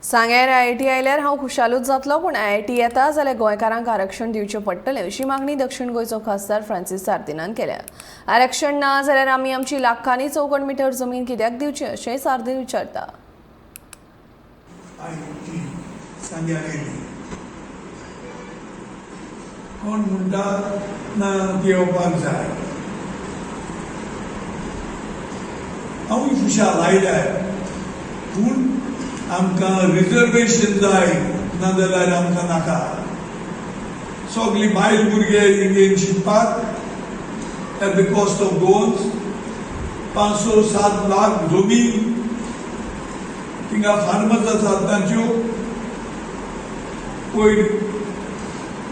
सांग्यार IIT आयल्यार हांव खुशालूच जातलो, पूण IIT येता जाल्यार गोंयकारांक आरक्षण दिवचें पडटलें अशी मागणी दक्षिण गोंयचो खासदार फ्रांसीस सार्दिनान केल्या। आरक्षण ना जाल्यार आमी आमची लाखांनी चौगण मिटर जमीन कित्याक दिवची अशें सार्दिन विचारता। कोण म्हणटा ना घेवपाक जाय, हांव खुशाल आयल्यार, पूण आमकां रिजर्वेशन जाय नाजाल्यार आमकां नाका। सगळीं बायल भुरगे हिंगेन शिकपाक एट द कॉस्ट ऑफ गोन्स 5-7 लाख जमीन थिंगा फार्मर्स आसात तांच्यो। पयर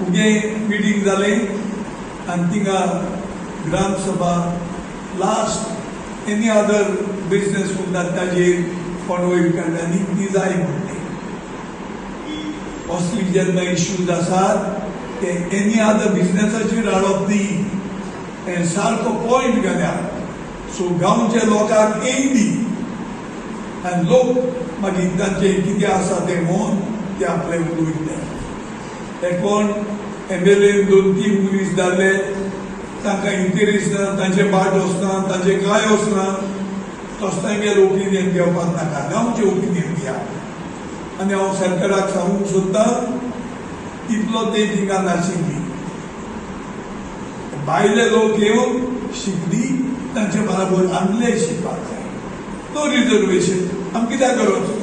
उगे मिटींग जालें आनी थिंगा ग्राम सभा लास्ट एनी अदर बिजनेस म्हणटात ताजेर पडवयर काडल्यानी ती जाय म्हणलें। असली जेन्ना इश्यूज आसात ते एनी अदर बिजनेसाचेर हाडप न्ही, हें सारको पॉयंट घाल्या सो गांवच्या लोकांक येयली आनी लोक मागीर तांचें कितें आसा तें म्हणून ते आपलें उलयले। ते कोण MLA 2-3 मनीस जाल्ले तांकां इंटरेस्ट ना, तांचे बाट वचना, तांचे कांय वचना, तस तांगेर ओपिनियन घेवपाक नाका, गांवचें ओपिनियन घेया। आनी हांव सरकाराक सांगूंक सोदतां तितलो ते थिंगा नाशिल्ली, भायले लोक येवन शिकली, तांचे बराबर आमले शिकपाक जाय। तो रिजर्वेशन आमी कित्याक करप?